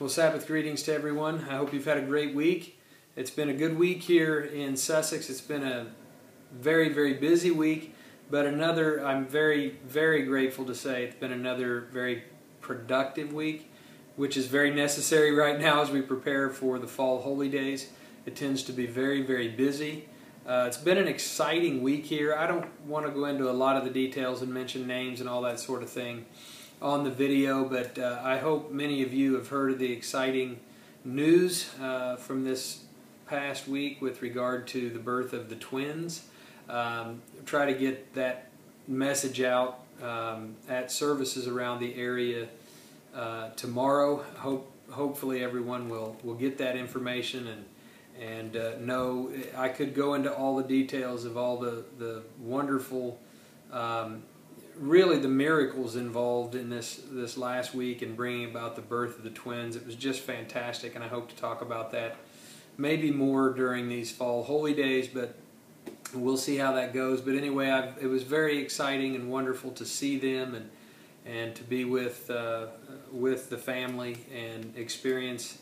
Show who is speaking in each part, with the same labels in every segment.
Speaker 1: Well, Sabbath greetings to everyone. I hope you've had a great week. It's been a good week here in Sussex. It's been a very, very busy week, but I'm very, very grateful to say it's been another very productive week, which is very necessary right now as we prepare for the fall holy days. It tends to be very, very busy. It's been an exciting week here. I don't want to go into a lot of the details and mention names and all that sort of thing on the video, but I hope many of you have heard of the exciting news from this past week with regard to the birth of the twins. Try to get that message out at services around the area tomorrow. Hopefully everyone will get that information and know. I could go into all the details of all the wonderful really the miracles involved in this last week in bringing about the birth of the twins. It was just fantastic, and I hope to talk about that maybe more during these fall holy days, but we'll see how that goes. But anyway, it was very exciting and wonderful to see them and to be with the family and experience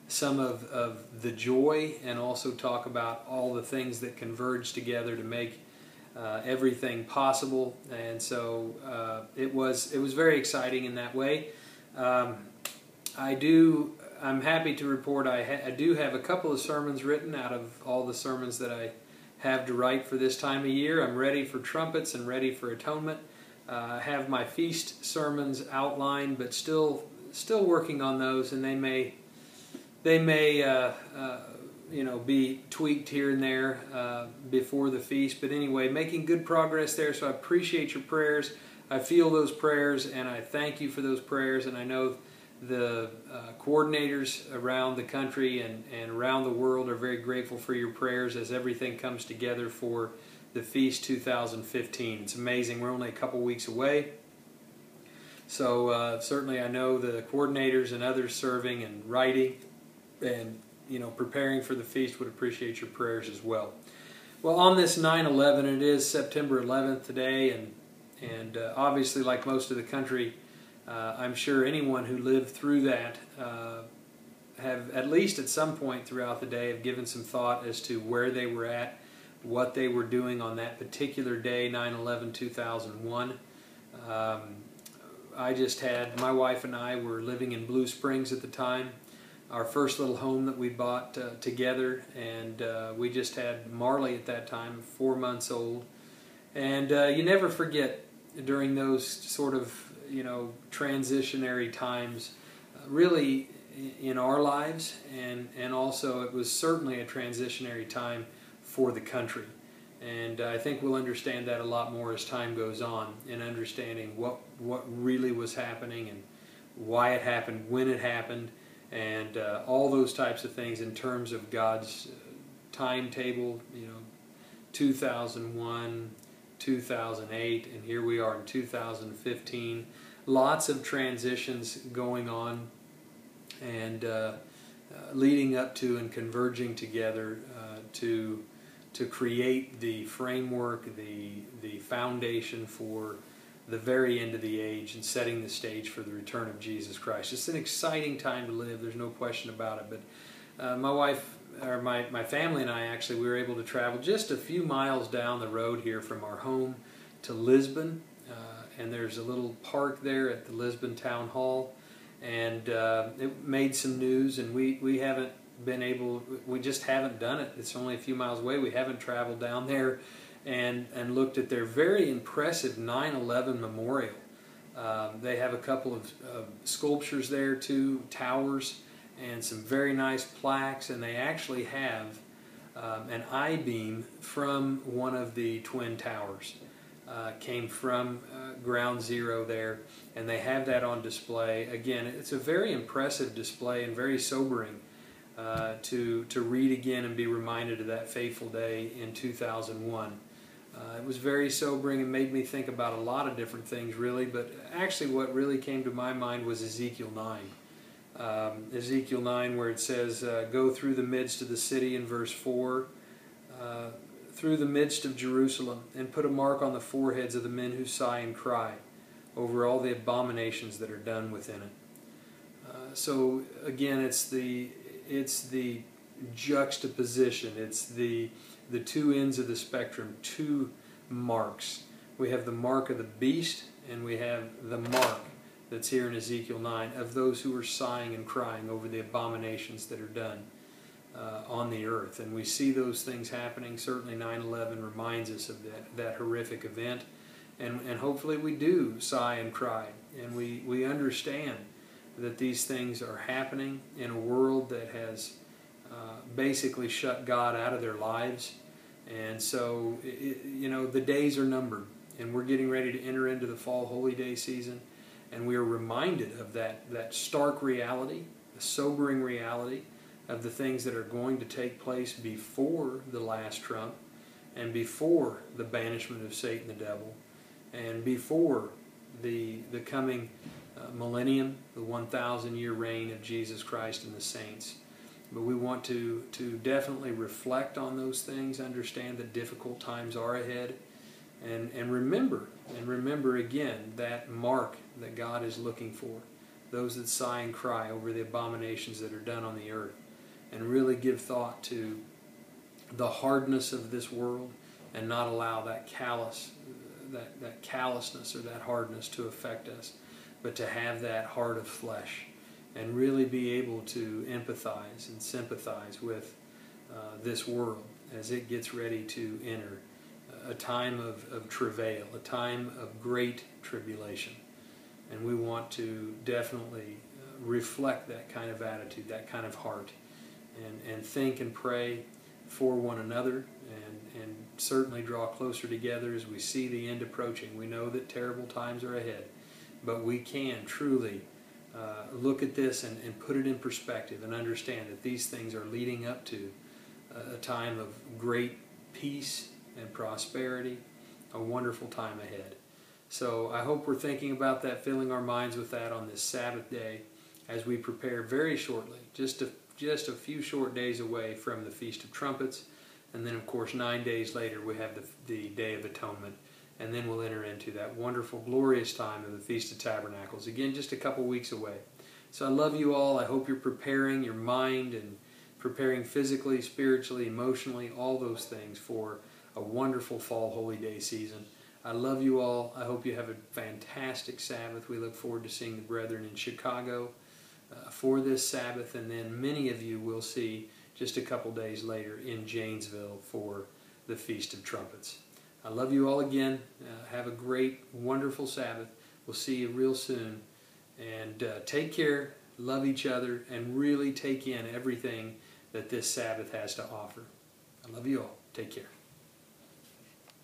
Speaker 1: some of the joy, and also talk about all the things that converge together to make everything possible. And so it was very exciting in that way. I'm happy to report I do have a couple of sermons written out of all the sermons that I have to write for this time of year. I'm ready for trumpets and ready for atonement. I have my feast sermons outlined, but still working on those, and they may be tweaked here and there before the feast. But anyway, making good progress there, so I appreciate your prayers. I feel those prayers, and I thank you for those prayers, and I know the coordinators around the country and around the world are very grateful for your prayers as everything comes together for the Feast 2015. It's amazing. We're only a couple weeks away. So certainly I know the coordinators and others serving and writing and preparing for the feast would appreciate your prayers as well. Well, on this 9/11, it is September 11th today, and obviously, like most of the country, I'm sure anyone who lived through that have, at least at some point throughout the day, have given some thought as to where they were at, what they were doing on that particular day, 9/11/2001. My wife and I were living in Blue Springs at the time, our first little home that we bought together, and we just had Marley at that time, 4 months old. And you never forget during those sort of transitionary times, really in our lives, and also it was certainly a transitionary time for the country. And I think we'll understand that a lot more as time goes on, in understanding what really was happening and why it happened, when it happened, and all those types of things in terms of God's timetable. 2001, 2008, and here we are in 2015. Lots of transitions going on, and leading up to and converging together to create the framework, the foundation for the very end of the age, and setting the stage for the return of Jesus Christ. It's an exciting time to live, there's no question about it. But my family and I, actually, we were able to travel just a few miles down the road here from our home to Lisbon, and there's a little park there at the Lisbon Town Hall, and it made some news, and we just haven't done it. It's only a few miles away. We haven't traveled down there and looked at their very impressive 9/11 memorial. They have a couple of sculptures there, two towers, and some very nice plaques, and they actually have an I-beam from one of the twin towers. Came from ground zero there, and they have that on display. Again, it's a very impressive display and very sobering to read again and be reminded of that fateful day in 2001. It was very sobering and made me think about a lot of different things, really, but actually what really came to my mind was Ezekiel 9. Ezekiel 9, where it says, go through the midst of the city, in verse 4, through the midst of Jerusalem, and put a mark on the foreheads of the men who sigh and cry over all the abominations that are done within it. So again, it's the juxtaposition. It's the two ends of the spectrum, two marks. We have the mark of the beast, and we have the mark that's here in Ezekiel 9 of those who are sighing and crying over the abominations that are done on the earth. And we see those things happening. Certainly 9/11 reminds us of that horrific event. And hopefully we do sigh and cry, and we understand that these things are happening in a world that has basically shut God out of their lives. And so, the days are numbered, and we're getting ready to enter into the fall holy day season, and we are reminded of that stark reality, the sobering reality of the things that are going to take place before the last trump, and before the banishment of Satan the devil, and before the coming millennium, the 1,000-year reign of Jesus Christ and the saints. But we want to definitely reflect on those things, understand that difficult times are ahead, and remember again that mark that God is looking for, those that sigh and cry over the abominations that are done on the earth, and really give thought to the hardness of this world, and not allow that callousness or that hardness to affect us, but to have that heart of flesh and really be able to empathize and sympathize with this world as it gets ready to enter a time of travail, a time of great tribulation. And we want to definitely reflect that kind of attitude, that kind of heart, and think and pray for one another, and certainly draw closer together as we see the end approaching. We know that terrible times are ahead, but we can truly look at this and put it in perspective and understand that these things are leading up to a time of great peace and prosperity, a wonderful time ahead. So I hope we're thinking about that, filling our minds with that on this Sabbath day as we prepare very shortly, just a few short days away from the Feast of Trumpets. And then, of course, 9 days later we have the Day of Atonement. And then we'll enter into that wonderful, glorious time of the Feast of Tabernacles. Again, just a couple weeks away. So I love you all. I hope you're preparing your mind and preparing physically, spiritually, emotionally, all those things for a wonderful fall holy day season. I love you all. I hope you have a fantastic Sabbath. We look forward to seeing the brethren in Chicago for this Sabbath. And then many of you will see just a couple days later in Janesville for the Feast of Trumpets. I love you all again. Have a great, wonderful Sabbath. We'll see you real soon. And take care, love each other, and really take in everything that this Sabbath has to offer. I love you all. Take care.